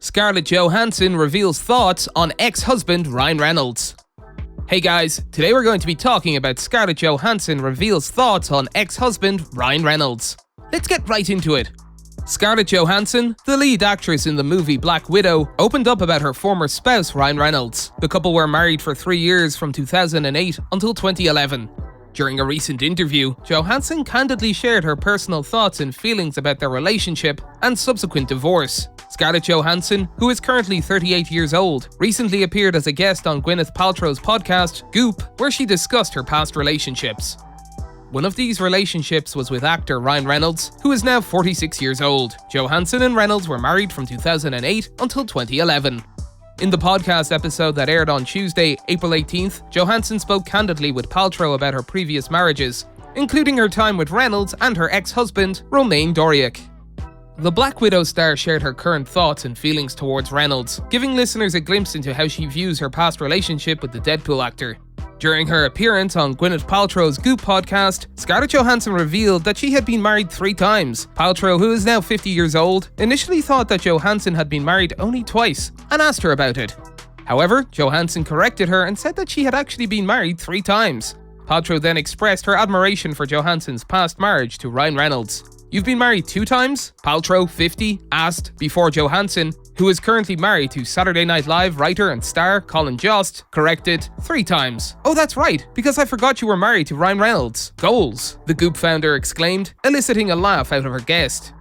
Scarlett Johansson reveals thoughts on ex-husband Ryan Reynolds. Hey guys, today we're going to be talking about Scarlett Johansson reveals thoughts on ex-husband Ryan Reynolds. Let's get right into it. Scarlett Johansson, the lead actress in the movie Black Widow, opened up about her former spouse Ryan Reynolds. The couple were married for 3 years from 2008 until 2011. During a recent interview, Johansson candidly shared her personal thoughts and feelings about their relationship and subsequent divorce. Scarlett Johansson, who is currently 38 years old, recently appeared as a guest on Gwyneth Paltrow's podcast, Goop, where she discussed her past relationships. One of these relationships was with actor Ryan Reynolds, who is now 46 years old. Johansson and Reynolds were married from 2008 until 2011. In the podcast episode that aired on Tuesday, April 18th, Johansson spoke candidly with Paltrow about her previous marriages, including her time with Reynolds and her ex-husband, Romain Doriac. The Black Widow star shared her current thoughts and feelings towards Reynolds, giving listeners a glimpse into how she views her past relationship with the Deadpool actor. During her appearance on Gwyneth Paltrow's Goop podcast, Scarlett Johansson revealed that she had been married 3 times. Paltrow, who is now 50 years old, initially thought that Johansson had been married only twice and asked her about it. However, Johansson corrected her and said that she had actually been married 3 times. Paltrow then expressed her admiration for Johansson's past marriage to Ryan Reynolds. "You've been married 2 times?" Paltrow, 50, asked, before Johansson, who is currently married to Saturday Night Live writer and star Colin Jost, corrected, 3 times. "Oh, that's right, because I forgot you were married to Ryan Reynolds. Goals," the Goop founder exclaimed, eliciting a laugh out of her guest.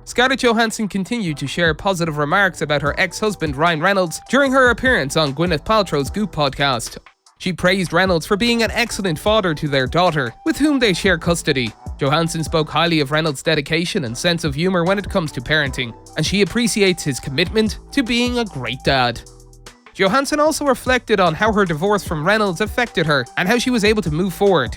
Scarlett Johansson continued to share positive remarks about her ex-husband Ryan Reynolds during her appearance on Gwyneth Paltrow's Goop podcast. She praised Reynolds for being an excellent father to their daughter, with whom they share custody. Johansson spoke highly of Reynolds' dedication and sense of humor when it comes to parenting, and she appreciates his commitment to being a great dad. Johansson also reflected on how her divorce from Reynolds affected her and how she was able to move forward.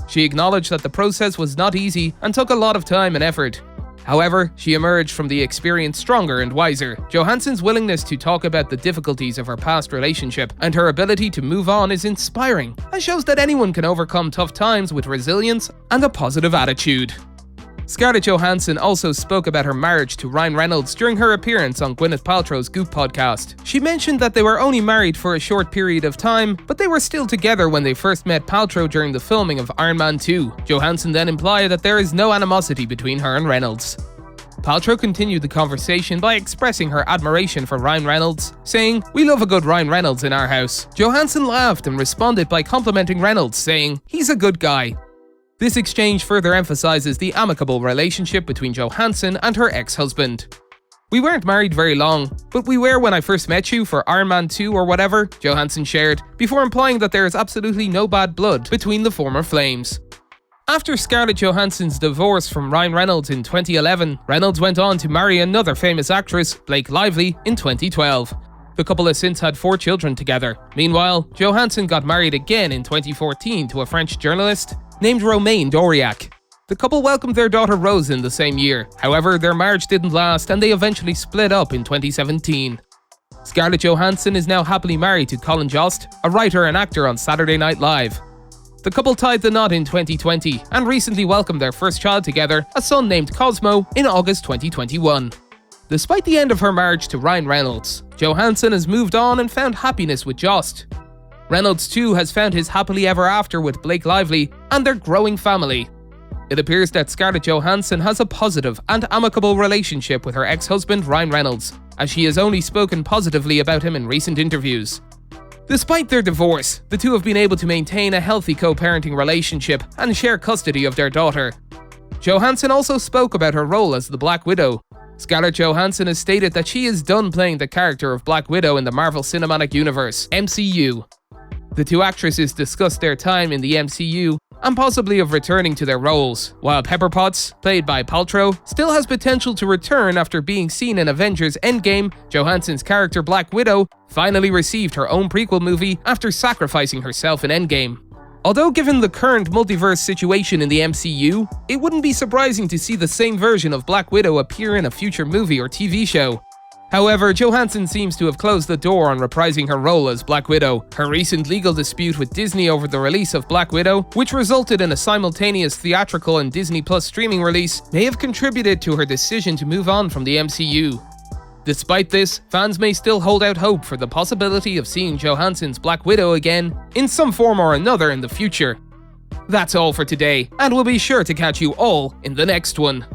She acknowledged that the process was not easy and took a lot of time and effort. However, she emerged from the experience stronger and wiser. Johansson's willingness to talk about the difficulties of her past relationship and her ability to move on is inspiring and shows that anyone can overcome tough times with resilience and a positive attitude. Scarlett Johansson also spoke about her marriage to Ryan Reynolds during her appearance on Gwyneth Paltrow's Goop podcast. She mentioned that they were only married for a short period of time, but they were still together when they first met Paltrow during the filming of Iron Man 2. Johansson then implied that there is no animosity between her and Reynolds. Paltrow continued the conversation by expressing her admiration for Ryan Reynolds, saying, "We love a good Ryan Reynolds in our house." Johansson laughed and responded by complimenting Reynolds, saying, "He's a good guy." This exchange further emphasizes the amicable relationship between Johansson and her ex-husband. "We weren't married very long, but we were when I first met you for Iron Man 2 or whatever," Johansson shared, before implying that there is absolutely no bad blood between the former flames. After Scarlett Johansson's divorce from Ryan Reynolds in 2011, Reynolds went on to marry another famous actress, Blake Lively, in 2012. The couple has since had 4 children together. Meanwhile, Johansson got married again in 2014 to a French journalist named Romain Doriac. The couple welcomed their daughter Rose in the same year. However, their marriage didn't last and they eventually split up in 2017. Scarlett Johansson is now happily married to Colin Jost, a writer and actor on Saturday Night Live. The couple tied the knot in 2020 and recently welcomed their first child together, a son named Cosmo, in August 2021. Despite the end of her marriage to Ryan Reynolds, Johansson has moved on and found happiness with Jost. Reynolds too has found his happily ever after with Blake Lively and their growing family. It appears that Scarlett Johansson has a positive and amicable relationship with her ex-husband Ryan Reynolds, as she has only spoken positively about him in recent interviews. Despite their divorce, the two have been able to maintain a healthy co-parenting relationship and share custody of their daughter. Johansson also spoke about her role as the Black Widow. Scarlett Johansson has stated that she is done playing the character of Black Widow in the Marvel Cinematic Universe, MCU. The 2 actresses discussed their time in the MCU and possibly of returning to their roles, while Pepper Potts, played by Paltrow, still has potential to return after being seen in Avengers Endgame. Johansson's character Black Widow finally received her own prequel movie after sacrificing herself in Endgame. Although given the current multiverse situation in the MCU, it wouldn't be surprising to see the same version of Black Widow appear in a future movie or TV show. However, Johansson seems to have closed the door on reprising her role as Black Widow. Her recent legal dispute with Disney over the release of Black Widow, which resulted in a simultaneous theatrical and Disney Plus streaming release, may have contributed to her decision to move on from the MCU. Despite this, fans may still hold out hope for the possibility of seeing Johansson's Black Widow again in some form or another in the future. That's all for today, and we'll be sure to catch you all in the next one.